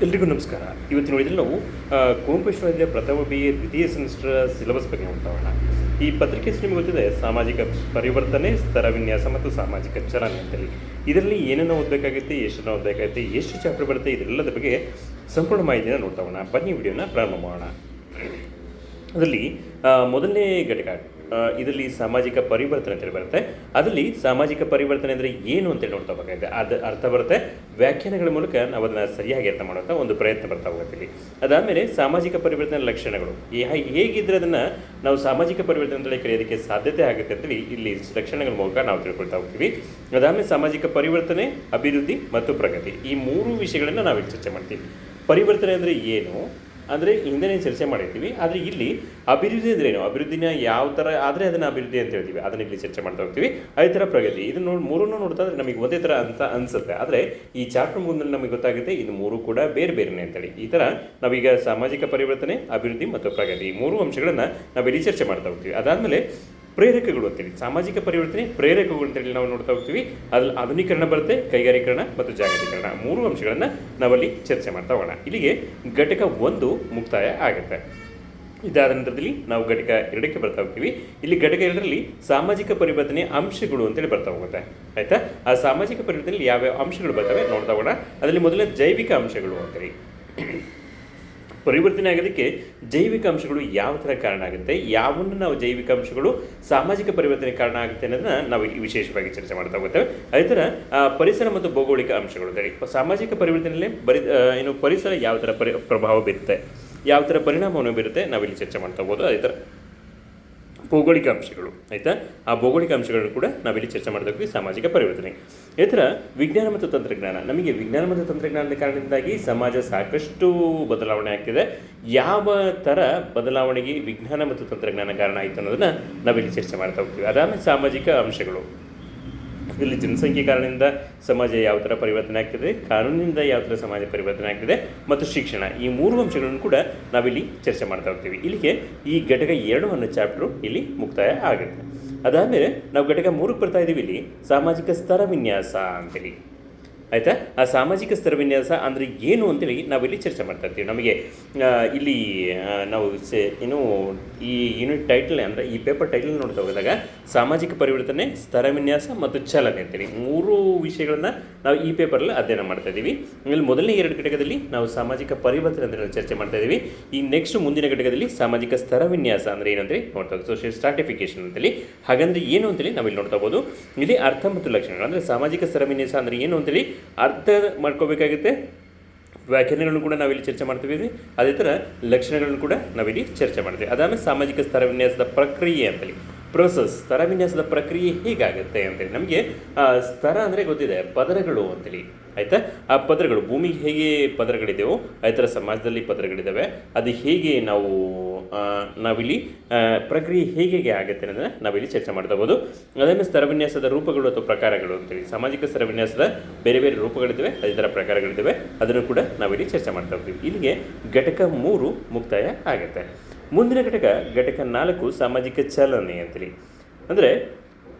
ಎಲ್ರಿಗೂ ನಮಸ್ಕಾರ. ಇವತ್ತು ನೋಡಿದರೆ ನಾವು ಕುವೆಂಪು ವಿಶ್ವವಿದ್ಯಾಲಯ ಪ್ರಥಮ BA ದ್ವಿತೀಯ ಸೆಮಿಸ್ಟರ್ ಸಿಲೆಬಸ್ ಬಗ್ಗೆ ನೋಡ್ತಾವೋಣ. ಈ ಪತ್ರಿಕೆ ನಿಮಗೆ ಗೊತ್ತಿದೆ, ಸಾಮಾಜಿಕ ಪರಿವರ್ತನೆ, ಸ್ತರ ವಿನ್ಯಾಸ ಮತ್ತು ಸಾಮಾಜಿಕ ಚಲನೆ ಅಂತೇಳಿ. ಇದರಲ್ಲಿ ಏನೇನೋ ಓದಬೇಕಾಗುತ್ತೆ, ಎಷ್ಟನ್ನು ಓದಬೇಕಾಗುತ್ತೆ, ಎಷ್ಟು ಚಾಪ್ಟರ್ ಬರುತ್ತೆ, ಇದೆಲ್ಲದ ಬಗ್ಗೆ ಸಂಪೂರ್ಣ ಮಾಹಿತಿನ ನೋಡ್ತಾವೋಣ. ಬನ್ನಿ ವಿಡಿಯೋನ ಪ್ರಾರಂಭ ಮಾಡೋಣ. ಅದರಲ್ಲಿ ಮೊದಲನೇ ಘಟಕ, ಇದರಲ್ಲಿ ಸಾಮಾಜಿಕ ಪರಿವರ್ತನೆ ಅಂತೇಳಿ ಬರುತ್ತೆ. ಅದರಲ್ಲಿ ಸಾಮಾಜಿಕ ಪರಿವರ್ತನೆ ಅಂದರೆ ಏನು ಅಂತೇಳಿ ನೋಡ್ತಾ ಹೋಗಬೇಕಾಗಿದೆ. ಅದು ಅರ್ಥ ಬರುತ್ತೆ, ವ್ಯಾಖ್ಯಾನಗಳ ಮೂಲಕ ನಾವು ಅದನ್ನು ಸರಿಯಾಗಿ ಅರ್ಥ ಮಾಡುವಂಥ ಒಂದು ಪ್ರಯತ್ನ ಬರ್ತಾ ಹೋಗುತ್ತೆ ಇಲ್ಲಿ. ಅದಾದಮೇಲೆ ಸಾಮಾಜಿಕ ಪರಿವರ್ತನೆ ಲಕ್ಷಣಗಳು ಹೇಗಿದ್ದರೆ ಅದನ್ನು ನಾವು ಸಾಮಾಜಿಕ ಪರಿವರ್ತನೆ ಅಂತೇಳಿ ಕರೆಯೋದಕ್ಕೆ ಸಾಧ್ಯತೆ ಆಗುತ್ತೆ ಅಂತೇಳಿ ಇಲ್ಲಿ ಲಕ್ಷಣಗಳ ಮೂಲಕ ನಾವು ತಿಳ್ಕೊಳ್ತಾ ಹೋಗ್ತೀವಿ. ಅದಾದಮೇಲೆ ಸಾಮಾಜಿಕ ಪರಿವರ್ತನೆ, ಅಭಿವೃದ್ಧಿ ಮತ್ತು ಪ್ರಗತಿ, ಈ ಮೂರು ವಿಷಯಗಳನ್ನು ನಾವು ಚರ್ಚೆ ಮಾಡ್ತೀವಿ. ಪರಿವರ್ತನೆ ಅಂದರೆ ಏನು ಅಂದರೆ ಹಿಂದೆ ಚರ್ಚೆ ಮಾಡಿರ್ತೀವಿ, ಆದರೆ ಇಲ್ಲಿ ಅಭಿವೃದ್ಧಿ ಅಂದರೆ ಏನು, ಅಭಿವೃದ್ಧಿನ ಯಾವ ಥರ ಆದರೆ ಅದನ್ನು ಅಭಿವೃದ್ಧಿ ಅಂತ ಹೇಳ್ತೀವಿ, ಅದನ್ನು ಇಲ್ಲಿ ಚರ್ಚೆ ಮಾಡ್ತಾ ಹೋಗ್ತೀವಿ. ಅದೇ ಥರ ಪ್ರಗತಿ, ಇದನ್ನು ಮೂರನ್ನು ನೋಡ್ತಾ ಇದ್ರೆ ನಮಗೆ ಒಂದೇ ಥರ ಅಂತ ಅನಿಸುತ್ತೆ, ಆದರೆ ಈ ಚಾಪ್ಟರ್ ಮುಂದೆ ನಮಗೆ ಗೊತ್ತಾಗುತ್ತೆ ಇದು ಮೂರು ಕೂಡ ಬೇರೆ ಬೇರೆನೇ ಅಂತೇಳಿ. ಈ ಥರ ನಾವೀಗ ಸಾಮಾಜಿಕ ಪರಿವರ್ತನೆ, ಅಭಿವೃದ್ಧಿ ಮತ್ತು ಪ್ರಗತಿ, ಈ ಮೂರು ಅಂಶಗಳನ್ನು ನಾವಿಲ್ಲಿ ಚರ್ಚೆ ಮಾಡ್ತಾ ಹೋಗ್ತೀವಿ. ಅದಾದಮೇಲೆ ಪ್ರೇರಕಗಳು ಅಂತೇಳಿ, ಸಾಮಾಜಿಕ ಪರಿವರ್ತನೆ ಪ್ರೇರಕಗಳು ಅಂತೇಳಿ ನಾವು ನೋಡ್ತಾ ಹೋಗ್ತೀವಿ. ಅದ್ರಲ್ಲಿ ಆಧುನೀಕರಣ ಬರುತ್ತೆ, ಕೈಗಾರೀಕರಣ ಮತ್ತು ಜಾಗತೀಕರಣ, ಮೂರು ಅಂಶಗಳನ್ನು ನಾವಲ್ಲಿ ಚರ್ಚೆ ಮಾಡ್ತಾ ಹೋಗೋಣ. ಇಲ್ಲಿಗೆ ಘಟಕ 1 ಮುಕ್ತಾಯ ಆಗುತ್ತೆ. ಇದಾದ ನಂತರದಲ್ಲಿ ನಾವು ಘಟಕ 2ಕ್ಕೆ ಬರ್ತಾ ಹೋಗ್ತೀವಿ. ಇಲ್ಲಿ ಘಟಕ 2ರಲ್ಲಿ ಸಾಮಾಜಿಕ ಪರಿವರ್ತನೆ ಅಂಶಗಳು ಅಂತೇಳಿ ಬರ್ತಾ ಹೋಗುತ್ತೆ. ಆಯಿತಾ, ಆ ಸಾಮಾಜಿಕ ಪರಿವರ್ತನೆಯಲ್ಲಿ ಯಾವ್ಯಾವ ಅಂಶಗಳು ಬರ್ತವೆ ನೋಡ್ತಾ ಹೋಗೋಣ. ಅದರಲ್ಲಿ ಮೊದಲನೇ ಜೈವಿಕ ಅಂಶಗಳು ಅಂತೇಳಿ. ಪರಿವರ್ತನೆ ಆಗೋದಕ್ಕೆ ಜೈವಿಕ ಅಂಶಗಳು ಯಾವ ಥರ ಕಾರಣ ಆಗುತ್ತೆ, ಯಾವನ್ನು ನಾವು ಜೈವಿಕ ಅಂಶಗಳು ಸಾಮಾಜಿಕ ಪರಿವರ್ತನೆ ಕಾರಣ ಆಗುತ್ತೆ ಅನ್ನೋದನ್ನ ನಾವು ವಿಶೇಷವಾಗಿ ಚರ್ಚೆ ಮಾಡ್ತಾ ಹೋಗ್ತೇವೆ. ಅದೇ ಥರ ಪರಿಸರ ಮತ್ತು ಭೌಗೋಳಿಕ ಅಂಶಗಳು ಅಂತೇಳಿ, ಸಾಮಾಜಿಕ ಪರಿವರ್ತನೆಯಲ್ಲಿ ಪರಿಸರ ಯಾವ ಥರ ಪ್ರಭಾವ ಬೀರುತ್ತೆ, ಯಾವ ಥರ ಪರಿಣಾಮವನ್ನು ಬೀರುತ್ತೆ ನಾವಿಲ್ಲಿ ಚರ್ಚೆ ಮಾಡ್ತಾ ಹೋಗ್ಬೋದು. ಅದೇ ಥರ ಭೌಗೋಳಿಕ ಅಂಶಗಳು, ಆಯಿತಾ, ಆ ಭೌಗೋಳಿಕ ಅಂಶಗಳನ್ನು ಕೂಡ ನಾವಿಲ್ಲಿ ಚರ್ಚೆ ಮಾಡ್ತಾ ಹೋಗ್ತೀವಿ. ಸಾಮಾಜಿಕ ಪರಿವರ್ತನೆ. ಈ ಥರ ವಿಜ್ಞಾನ ಮತ್ತು ತಂತ್ರಜ್ಞಾನ, ನಮಗೆ ವಿಜ್ಞಾನ ಮತ್ತು ತಂತ್ರಜ್ಞಾನದ ಕಾರಣದಿಂದಾಗಿ ಸಮಾಜ ಸಾಕಷ್ಟು ಬದಲಾವಣೆ ಆಗ್ತಿದೆ. ಯಾವ ಥರ ಬದಲಾವಣೆಗೆ ವಿಜ್ಞಾನ ಮತ್ತು ತಂತ್ರಜ್ಞಾನ ಕಾರಣ ಆಯಿತು ಅನ್ನೋದನ್ನು ನಾವಿಲ್ಲಿ ಚರ್ಚೆ ಮಾಡ್ತಾ ಹೋಗ್ತೀವಿ. ಅದಾದಮೇಲೆ ಸಾಮಾಜಿಕ ಅಂಶಗಳು, ಇಲ್ಲಿ ಜನಸಂಖ್ಯೆ ಕಾರಣದಿಂದ ಸಮಾಜ ಯಾವ ಥರ ಪರಿವರ್ತನೆ ಆಗ್ತಿದೆ, ಕಾನೂನಿನಿಂದ ಯಾವ ಥರ ಸಮಾಜ ಪರಿವರ್ತನೆ ಆಗ್ತಿದೆ, ಮತ್ತು ಶಿಕ್ಷಣ, ಈ ಮೂರು ಅಂಶಗಳನ್ನು ಕೂಡ ನಾವಿಲ್ಲಿ ಚರ್ಚೆ ಮಾಡ್ತಾ ಹೋಗ್ತೀವಿ. ಇಲ್ಲಿಗೆ ಈ ಘಟಕ 2 ಅನ್ನೋ ಚಾಪ್ಟರು ಇಲ್ಲಿ ಮುಕ್ತಾಯ ಆಗುತ್ತೆ. ಅದಾದಮೇಲೆ ನಾವು ಘಟಕ 3ಕ್ಕೆ ಬರ್ತಾ ಇದ್ದೀವಿ. ಇಲ್ಲಿ ಸಾಮಾಜಿಕ ಸ್ತರ ವಿನ್ಯಾಸ ಅಂತೇಳಿ, ಆಯಿತಾ. ಆ ಸಾಮಾಜಿಕ ಸ್ತರ ವಿನ್ಯಾಸ ಅಂದರೆ ಏನು ಅಂತೇಳಿ ನಾವಿಲ್ಲಿ ಚರ್ಚೆ ಮಾಡ್ತಾ ಇರ್ತೀವಿ. ನಮಗೆ ಇಲ್ಲಿ ನಾವು ಏನು ಈ ಯೂನಿಟ್ ಟೈಟಲ್ ಅಂದರೆ ಈ ಪೇಪರ್ ಟೈಟಲ್ ನೋಡ್ತಾ ಹೋದಾಗ ಸಾಮಾಜಿಕ ಪರಿವರ್ತನೆ, ಸ್ತರ ವಿನ್ಯಾಸ ಮತ್ತು ಚಲನೆ ಅಂತೇಳಿ ಮೂರು ವಿಷಯಗಳನ್ನು ನಾವು ಈ ಪೇಪರಲ್ಲಿ ಅಧ್ಯಯನ ಮಾಡ್ತಾ ಇದ್ದೀವಿ. ಇಲ್ಲಿ ಮೊದಲನೇ 2 ಘಟಕದಲ್ಲಿ ನಾವು ಸಾಮಾಜಿಕ ಪರಿವರ್ತನೆ ಅಂತೇಳಿ ಚರ್ಚೆ ಮಾಡ್ತಾ ಇದ್ದೀವಿ. ಈ ನೆಕ್ಸ್ಟ್ ಮುಂದಿನ ಘಟಕದಲ್ಲಿ ಸಾಮಾಜಿಕ ಸ್ತರ ವಿನ್ಯಾಸ ಅಂದರೆ ಏನಂದರೆ ನೋಡ್ತಾ ಹೋಗಿ, ಸೋಷಿಯಲ್ ಸ್ಟ್ರಾಟಿಫಿಕೇಶನ್ ಅಂತೇಳಿ. ಹಾಗಂದ್ರೆ ಏನು ಅಂತೇಳಿ ನಾವಿಲ್ಲಿ ನೋಡ್ತಾ ಹೋಗ್ಬೋದು. ಇಲ್ಲಿ ಅರ್ಥ ಮತ್ತು ಲಕ್ಷಣಗಳು, ಅಂದರೆ ಸಾಮಾಜಿಕ ಸ್ತರ ವಿನ್ಯಾಸ ಅಂದರೆ ಏನು ಅಂತೇಳಿ ಅರ್ಥ ಮಾಡ್ಕೋಬೇಕಾಗುತ್ತೆ. ವ್ಯಾಖ್ಯಾನಗಳನ್ನು ಕೂಡ ನಾವಿಲ್ಲಿ ಚರ್ಚೆ ಮಾಡ್ತೀವಿ. ಅದೇ ಥರ ಲಕ್ಷಣಗಳನ್ನು ಕೂಡ ನಾವಿಲ್ಲಿ ಚರ್ಚೆ ಮಾಡ್ತೀವಿ. ಅದಾದಮೇಲೆ ಸಾಮಾಜಿಕ ಸ್ತರ ವಿನ್ಯಾಸದ ಪ್ರಕ್ರಿಯೆ ಅಂತೇಳಿ, ಪ್ರೊಸೆಸ್, ಸ್ತರ ವಿನ್ಯಾಸದ ಪ್ರಕ್ರಿಯೆ ಹೇಗಾಗುತ್ತೆ ಅಂತೇಳಿ. ನಮಗೆ ಸ್ತರ ಅಂದರೆ ಗೊತ್ತಿದೆ, ಪದರಗಳು ಅಂತೇಳಿ, ಆಯಿತಾ. ಆ ಪದರಗಳು, ಭೂಮಿಗೆ ಹೇಗೆ ಪದರಗಳಿದೆಯೋ ಅದೇ ಥರ ಸಮಾಜದಲ್ಲಿ ಪದರಗಳಿದ್ದಾವೆ. ಅದು ಹೇಗೆ ನಾವಿಲ್ಲಿ ಪ್ರಕ್ರಿಯೆ ಹೇಗೆ ಆಗುತ್ತೆ ಅನ್ನೋದನ್ನು ನಾವಿಲ್ಲಿ ಚರ್ಚೆ ಮಾಡ್ತಾ ಹೋಗೋದು. ಅದಾದಮೇಲೆ ಸ್ತರ ವಿನ್ಯಾಸದ ರೂಪಗಳು ಅಥವಾ ಪ್ರಕಾರಗಳು ಅಂತೇಳಿ, ಸಾಮಾಜಿಕ ಸ್ತರ ವಿನ್ಯಾಸದ ಬೇರೆ ಬೇರೆ ರೂಪಗಳಿದ್ದಾವೆ, ಅದೇ ಥರ ಪ್ರಕಾರಗಳಿದ್ದಾವೆ, ಅದನ್ನು ಕೂಡ ನಾವಿಲ್ಲಿ ಚರ್ಚೆ ಮಾಡ್ತಾ ಹೋಗ್ತೀವಿ. ಇಲ್ಲಿಗೆ ಘಟಕ 3 ಮುಕ್ತಾಯ ಆಗುತ್ತೆ. ಮುಂದಿನ ಘಟಕ 4 ಸಾಮಾಜಿಕ ಚಲನೆ ಅಂತೇಳಿ, ಅಂದರೆ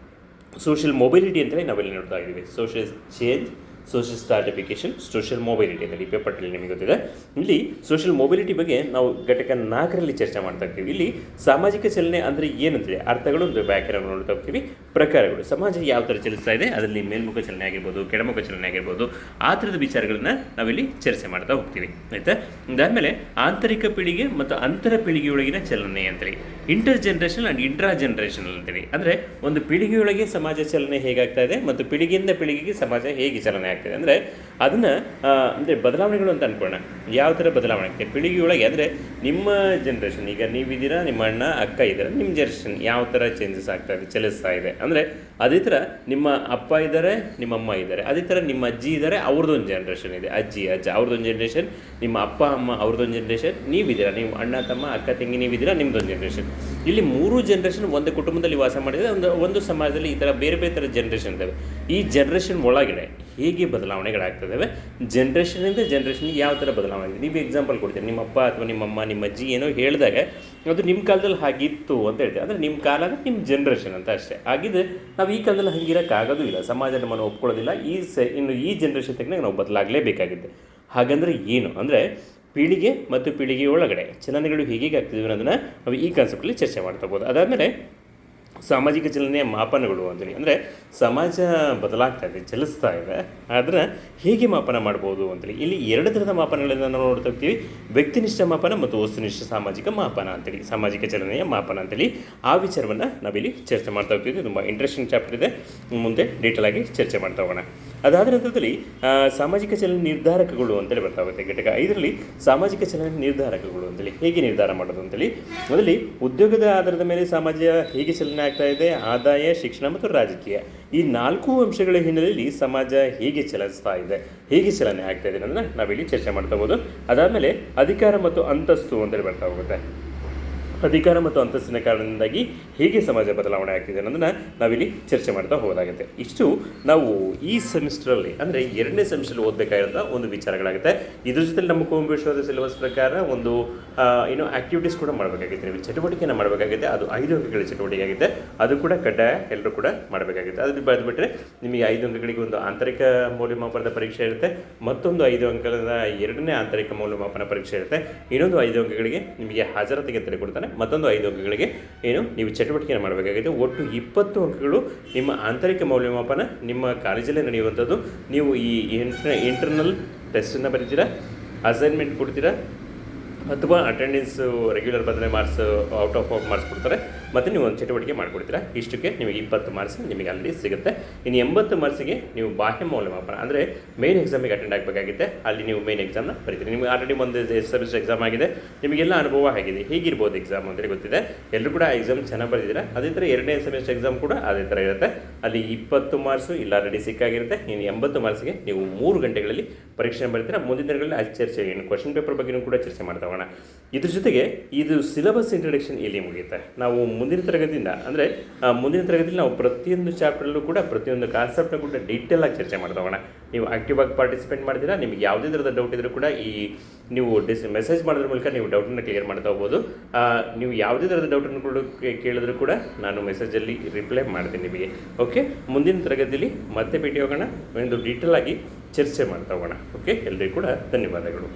ಸೋಷಿಯಲ್ ಮೊಬಿಲಿಟಿ ಅಂತೇಳಿ ನಾವೆಲ್ಲಿ ನೋಡ್ತಾ ಇದ್ದೀವಿ. Social change, social stratification, social mobility ಅಂತೇಳಿ ಪೇಪರ್ಟಲ್ಲಿ ನಿಮಗೆ ಗೊತ್ತಿದೆ. ಇಲ್ಲಿ ಸೋಷಿಯಲ್ ಮೊಬಿಲಿಟಿ ಬಗ್ಗೆ ನಾವು ಘಟಕ 4ರಲ್ಲಿ ಚರ್ಚೆ ಮಾಡ್ತಾ ಇರ್ತೀವಿ. ಇಲ್ಲಿ ಸಾಮಾಜಿಕ ಚಲನೆ ಅಂದರೆ ಏನಂತೇಳಿ ಅರ್ಥಗಳು ಒಂದು ವ್ಯಾಖ್ಯಾನ ನೋಡ್ತಾ ಹೋಗ್ತೀವಿ. ಪ್ರಕಾರಗಳು, ಸಮಾಜ ಯಾವ ಥರ ಚಲಿಸ್ತಾ ಇದೆ, ಅದರಲ್ಲಿ ಮೇಲ್ಮುಖ ಚಲನೆ ಆಗಿರ್ಬೋದು, ಕೆಳಮುಖ ಚಲನೆ ಆಗಿರ್ಬೋದು, ಆ ಥರದ ವಿಚಾರಗಳನ್ನ ನಾವಿಲ್ಲಿ ಚರ್ಚೆ ಮಾಡ್ತಾ ಹೋಗ್ತೀವಿ, ಆಯಿತಾ. ಅದಾದಮೇಲೆ ಆಂತರಿಕ ಪೀಳಿಗೆ ಮತ್ತು ಅಂತರ ಪೀಳಿಗೆಯೊಳಗಿನ ಚಲನೆ ಅಂತೇಳಿ, inter generation and intra generational ಅಂತೇಳಿ, ಅಂದರೆ ಒಂದು ಪೀಳಿಗೆಯೊಳಗೆ ಸಮಾಜ ಚಲನೆ ಹೇಗಾಗ್ತಾ ಇದೆ ಮತ್ತು ಪೀಳಿಗೆಯಿಂದ ಪೀಳಿಗೆಗೆ ಸಮಾಜ ಹೇಗೆ ಚಲನೆ ಆಗ್ತದೆ, ಅಂದರೆ ಅದನ್ನು ಅಂದರೆ ಬದಲಾವಣೆಗಳು ಅಂತ ಅಂದ್ಕೊಳ್ಳೋಣ. ಯಾವ ಥರ ಬದಲಾವಣೆ ಆಗ್ತದೆ ಪೀಳಿಗೆಯೊಳಗೆ, ಅಂದರೆ ನಿಮ್ಮ ಜನ್ರೇಷನ್, ಈಗ ನೀವಿದ್ದೀರಾ, ನಿಮ್ಮ ಅಣ್ಣ ಅಕ್ಕ ಇದ್ದಾರೆ, ನಿಮ್ಮ ಜನ್ರೇಷನ್ ಯಾವ ಥರ ಚೇಂಜಸ್ ಆಗ್ತಾ ಇದೆ, ಚಲಿಸ್ತಾ ಇದೆ, ಅಂದರೆ ಅದೇ ಥರ ನಿಮ್ಮ ಅಪ್ಪ ಇದ್ದಾರೆ, ನಿಮ್ಮ ಅಮ್ಮ ಇದ್ದಾರೆ, ಅದೇ ಥರ ನಿಮ್ಮ ಅಜ್ಜಿ ಇದ್ದಾರೆ, ಅವ್ರದ್ದೊಂದು ಜನ್ರೇಷನ್ ಇದೆ, ಅಜ್ಜಿ ಅಜ್ಜ ಅವ್ರದ್ದೊಂದು ಜನ್ರೇಷನ್, ನಿಮ್ಮ ಅಪ್ಪ ಅಮ್ಮ ಅವ್ರದ್ದೊಂದು ಜನ್ರೇಷನ್, ನೀವಿದ್ದೀರಾ, ನಿಮ್ಮ ಅಣ್ಣ ತಮ್ಮ ಅಕ್ಕ ತಂಗಿ ನೀವಿದ್ದೀರಾ, ನಿಮ್ಮದೊಂದು ಜನ್ರೇಷನ್. ಇಲ್ಲಿ 3 ಜನ್ರೇಷನ್ ಒಂದು ಕುಟುಂಬದಲ್ಲಿ ವಾಸ ಮಾಡಿದರೆ ಒಂದು ಸಮಾಜದಲ್ಲಿ ಈ ಥರ ಬೇರೆ ಬೇರೆ ಥರ ಜನ್ರೇಷನ್ ಇದ್ದಾವೆ. ಈ ಜನ್ರೇಷನ್ ಒಳಗಡೆ ಹೇಗೆ ಬದಲಾವಣೆಗಳಾಗ್ತದೆ, ಜನ್ರೇಷನಿಂದ ಜನ್ರೇಷನ್ಗೆ ಯಾವ ಥರ ಬದಲಾವಣೆ ಆಗಿದೆ. ನೀವು ಎಕ್ಸಾಂಪಲ್ ಕೊಡ್ತೀರಿ, ನಿಮ್ಮ ಅಪ್ಪ ಅಥವಾ ನಿಮ್ಮಮ್ಮ ನಿಮ್ಮ ಅಜ್ಜಿ ಏನೋ ಹೇಳಿದಾಗ ಅದು ನಿಮ್ಮ ಕಾಲದಲ್ಲಿ ಹಾಗಿತ್ತು ಅಂತ ಹೇಳ್ತೀವಿ, ಅಂದರೆ ನಿಮ್ಮ ಕಾಲ ಅಂದರೆ ನಿಮ್ಮ ಜನ್ರೇಷನ್ ಅಂತ ಅಷ್ಟೇ. ಆಗಿದ್ದು ನಾವು ಈ ಕಾಲದಲ್ಲಿ ಹಂಗಿರೋಕ್ಕಾಗೋದು ಇಲ್ಲ, ಸಮಾಜ ನಮ್ಮನ್ನು ಒಪ್ಕೊಳ್ಳೋದಿಲ್ಲ. ಇನ್ನು ಈ ಜನ್ರೇಷನ್ ತಕ್ಕ ನಾವು ಬದಲಾಗಲೇಬೇಕಾಗಿದೆ. ಹಾಗಂದ್ರೆ ಏನು ಅಂದರೆ ಪೀಳಿಗೆ ಮತ್ತು ಪೀಳಿಗೆ ಒಳಗಡೆ ಚಲನೆಗಳು ಹೇಗೆ ಆಗ್ತಿದ್ವಿ ಅನ್ನೋದನ್ನು ನಾವು ಈ ಕಾನ್ಸೆಪ್ಟಲ್ಲಿ ಚರ್ಚೆ ಮಾಡ್ತಾ ಹೋಗ್ಬೋದು. ಅದಾದಮೇಲೆ ಸಾಮಾಜಿಕ ಚಲನೆಯ ಮಾಪನಗಳು ಅಂತೇಳಿ ಅಂದರೆ ಸಮಾಜ ಬದಲಾಗ್ತಾ ಇದೆ, ಚಲಿಸ್ತಾ ಇದೆ, ಅದನ್ನು ಹೇಗೆ ಮಾಪನ ಮಾಡ್ಬೋದು ಅಂತೇಳಿ ಇಲ್ಲಿ ಎರಡು ಥರದ ಮಾಪನಗಳನ್ನು ನಾವು ನೋಡ್ತಾ ಹೋಗ್ತೀವಿ. ವ್ಯಕ್ತಿನಿಷ್ಠ ಮಾಪನ ಮತ್ತು ವಸ್ತುನಿಷ್ಠ ಸಾಮಾಜಿಕ ಮಾಪನ ಅಂತೇಳಿ, ಸಾಮಾಜಿಕ ಚಲನೆಯ ಮಾಪನ ಅಂತೇಳಿ ಆ ವಿಚಾರವನ್ನು ನಾವಿಲ್ಲಿ ಚರ್ಚೆ ಮಾಡ್ತಾ ಹೋಗ್ತೀವಿ. ತುಂಬ ಇಂಟ್ರೆಸ್ಟಿಂಗ್ ಚಾಪ್ಟರ್ ಇದೆ, ಮುಂದೆ ಡೀಟೇಲ್ ಆಗಿ ಚರ್ಚೆ ಮಾಡ್ತಾ ಹೋಗೋಣ. ಅದಾದ ನಂತರದಲ್ಲಿ ಸಾಮಾಜಿಕ ಚಲನೆ ನಿರ್ಧಾರಕಗಳು ಅಂತೇಳಿ ಬರ್ತಾ ಹೋಗುತ್ತೆ. ಘಟಕ 5ರಲ್ಲಿ ಸಾಮಾಜಿಕ ಚಲನೆ ನಿರ್ಧಾರಕಗಳು ಅಂತೇಳಿ ಹೇಗೆ ನಿರ್ಧಾರ ಮಾಡೋದು ಅಂತೇಳಿ, ಮೊದಲಿ ಉದ್ಯೋಗದ ಆಧಾರದ ಮೇಲೆ ಸಮಾಜ ಹೇಗೆ ಚಲನೆ ಆಗ್ತಾ ಇದೆ, ಆದಾಯ, ಶಿಕ್ಷಣ ಮತ್ತು ರಾಜಕೀಯ, ಈ 4 ಅಂಶಗಳ ಹಿನ್ನೆಲೆಯಲ್ಲಿ ಸಮಾಜ ಹೇಗೆ ಚಲಿಸ್ತಾ ಇದೆ, ಹೇಗೆ ಚಲನೆ ಆಗ್ತಾ ಇದೆ ಅನ್ನೋದನ್ನ ನಾವಿಲ್ಲಿ ಚರ್ಚೆ ಮಾಡ್ತಾ ಹೋಗೋದು. ಅದಾದಮೇಲೆ ಅಧಿಕಾರ ಮತ್ತು ಅಂತಸ್ತು ಅಂತೇಳಿ ಬರ್ತಾ ಹೋಗುತ್ತೆ. ಅಧಿಕಾರ ಮತ್ತು ಅಂತಸ್ತಿನ ಕಾರಣದಿಂದಾಗಿ ಹೇಗೆ ಸಮಾಜ ಬದಲಾವಣೆ ಆಗ್ತಿದೆ ಅನ್ನೋದನ್ನು ನಾವಿಲ್ಲಿ ಚರ್ಚೆ ಮಾಡ್ತಾ ಹೋಗೋದಾಗುತ್ತೆ. ಇಷ್ಟು ನಾವು ಈ ಸೆಮಿಸ್ಟ್ರಲ್ಲಿ ಅಂದರೆ 2ನೇ ಸೆಮಿಸ್ಟ್ರಲ್ಲಿ ಓದಬೇಕಾಗಿರೋಂಥ ಒಂದು ವಿಚಾರಗಳಾಗುತ್ತೆ. ಇದ್ರ ಜೊತೆ ನಮ್ಮ ಕುವೆಂಪು ವಿಶ್ವವಿದ್ಯಾಲಯದ ಸಿಲೆಬಸ್ ಪ್ರಕಾರ ಒಂದು ಆ್ಯಕ್ಟಿವಿಟೀಸ್ ಕೂಡ ಮಾಡಬೇಕಾಗುತ್ತೆ, ನೀವು ಚಟುವಟಿಕೆಯನ್ನು ಮಾಡಬೇಕಾಗುತ್ತೆ. ಅದು 5 ಅಂಕಗಳ ಚಟುವಟಿಕೆ ಆಗಿದೆ, ಅದು ಕೂಡ ಕಡ್ಡಾಯ ಎಲ್ಲರೂ ಕೂಡ ಮಾಡಬೇಕಾಗುತ್ತೆ. ಅದು ಬರೆದುಬಿಟ್ರೆ ನಿಮಗೆ 5 ಅಂಕಗಳಿಗೆ ಒಂದು ಆಂತರಿಕ ಮೌಲ್ಯಮಾಪನದ ಪರೀಕ್ಷೆ ಇರುತ್ತೆ, ಮತ್ತೊಂದು 5 ಅಂಕದ 2ನೇ ಆಂತರಿಕ ಮೌಲ್ಯಮಾಪನ ಪರೀಕ್ಷೆ ಇರುತ್ತೆ, ಇನ್ನೊಂದು 5 ಅಂಕಗಳಿಗೆ ನಿಮಗೆ ಹಾಜರಾತಿಗೆ ಅಂತ ಕೊಡ್ತಾನೆ, ಮತ್ತೊಂದು 5 ಅಂಕಗಳಿಗೆ ನೀವು ಚಟುವಟಿಕೆಯನ್ನು ಮಾಡಬೇಕಾಗಿದೆ. ಒಟ್ಟು 20 ಅಂಕಗಳು ನಿಮ್ಮ ಆಂತರಿಕ ಮೌಲ್ಯಮಾಪನ ನಿಮ್ಮ ಕಾಲೇಜಲ್ಲೇ ನಡೆಯುವಂಥದ್ದು. ನೀವು ಈ ಇಂಟರ್ನಲ್ ಟೆಸ್ಟನ್ನು ಬರೀತೀರಾ, ಅಸೈನ್ಮೆಂಟ್ ಕೊಡ್ತೀರಾ, ಅಥವಾ ಅಟೆಂಡೆನ್ಸು ರೆಗ್ಯುಲರ್ ಬಂದರೆ ಮಾರ್ಕ್ಸ್ ಔಟ್ ಆಫ್ ಮಾರ್ಕ್ಸ್ ಕೊಡ್ತಾರೆ, ಮತ್ತು ನೀವು ಒಂದು ಚಟುವಟಿಕೆ ಮಾಡಿಕೊಡ್ತೀರಾ. ಇಷ್ಟಕ್ಕೆ ನಿಮಗೆ 20 ಮಾರ್ಕ್ಸ್ ನಿಮಗೆ ಅಲ್ಲಿ ಸಿಗುತ್ತೆ. ಇನ್ನು 80 ಮಾರ್ಕ್ಸಿಗೆ ನೀವು ಬಾಹ್ಯ ಮೌಲ್ಯಮಾಪನ ಅಂದರೆ ಮೇನ್ ಎಕ್ಸಾಮಿಗೆ ಅಟೆಂಡ್ ಆಗಬೇಕಾಗಿದೆ, ಅಲ್ಲಿ ನೀವು ಮೇನ್ ಎಕ್ಸಾಮ್ನ ಬರೀತೀರಿ. ನಿಮಗೆ ಆಲ್ರೆಡಿ ಒಂದು ಸೆಮಿಸ್ಟರ್ ಎಕ್ಸಾಮ್ ಆಗಿದೆ, ನಿಮಗೆಲ್ಲ ಅನುಭವ ಆಗಿದೆ, ಹೇಗಿರ್ಬೋದು ಎಕ್ಸಾಮ್ ಅಂತೇಳಿ ಗೊತ್ತಿದೆ, ಎಲ್ಲರೂ ಕೂಡ ಎಕ್ಸಾಮ್ ಚೆನ್ನಾಗಿ ಬರೆದಿದ್ದೀರಾ. ಅದೇ ಥರ 2ನೇ ಸೆಮಿಸ್ಟರ್ ಎಕ್ಸಾಮ್ ಕೂಡ ಅದೇ ಥರ ಇರುತ್ತೆ, ಅಲ್ಲಿ 20 ಮಾರ್ಕ್ಸು ಇಲ್ಲ ಆಲ್ರೆಡಿ ಸಿಕ್ಕಾಗಿರುತ್ತೆ. ಇನ್ನು 80 ಮಾರ್ಕ್ಸಿಗೆ ನೀವು 3 ಗಂಟೆಗಳಲ್ಲಿ ಪರೀಕ್ಷೆ ಬರೀತೀರಾ. ಮುಂದಿನ ದಿನಗಳಲ್ಲಿ ಅಲ್ಲಿ ಚರ್ಚೆ ಕ್ವಶನ್ ಪೇಪರ್ ಬಗ್ಗೆಯೂ ಕೂಡ ಚರ್ಚೆ ಮಾಡ್ತಾ ಹೋಗೋಣ. ಇದ್ರ ಜೊತೆಗೆ ಇದು ಸಿಲೆಬಸ್ ಇಂಟ್ರಡಕ್ಷನ್ ಇಲ್ಲಿ ಮುಗಿಯುತ್ತೆ. ನಾವು ಮುಂದಿನ ತರಗತಿಯಿಂದ ಅಂದರೆ ಮುಂದಿನ ತರಗತಿಯಲ್ಲಿ ನಾವು ಪ್ರತಿಯೊಂದು ಚಾಪ್ಟರ್ಲ್ಲೂ ಕೂಡ ಪ್ರತಿಯೊಂದು ಕಾನ್ಸೆಪ್ಟ್ನ ಕೂಡ ಡೀಟೇಲ್ ಆಗಿ ಚರ್ಚೆ ಮಾಡ್ತಾ ಹೋಗೋಣ. ನೀವು ಆಕ್ಟಿವ್ ಆಗಿ ಪಾರ್ಟಿಸಿಪೇಟ್ ಮಾಡ್ತೀರಾ, ನಿಮಗೆ ಯಾವುದೇ ಥರದ ಡೌಟ್ ಇದ್ರೂ ಕೂಡ ಈ ನೀವು ಮೆಸೇಜ್ ಮಾಡೋದ್ರ ಮೂಲಕ ನೀವು ಡೌಟನ್ನು ಕ್ಲಿಯರ್ ಮಾಡ್ತಾ ಹೋಗ್ಬೋದು. ನೀವು ಯಾವುದೇ ಥರದ ಡೌಟನ್ನು ಕೂಡ ಕೇಳಿದ್ರು ಕೂಡ ನಾನು ಮೆಸೇಜಲ್ಲಿ ರಿಪ್ಲೈ ಮಾಡ್ತೀನಿ ನಿಮಗೆ. ಓಕೆ, ಮುಂದಿನ ತರಗತಿಯಲ್ಲಿ ಮತ್ತೆ ಭೇಟಿ ಹೋಗೋಣ, ಒಂದು ಡೀಟೇಲ್ ಆಗಿ ಚರ್ಚೆ ಮಾಡ್ತಾ ಹೋಗೋಣ. ಓಕೆ, ಎಲ್ಲರಿಗೂ ಕೂಡ ಧನ್ಯವಾದಗಳು.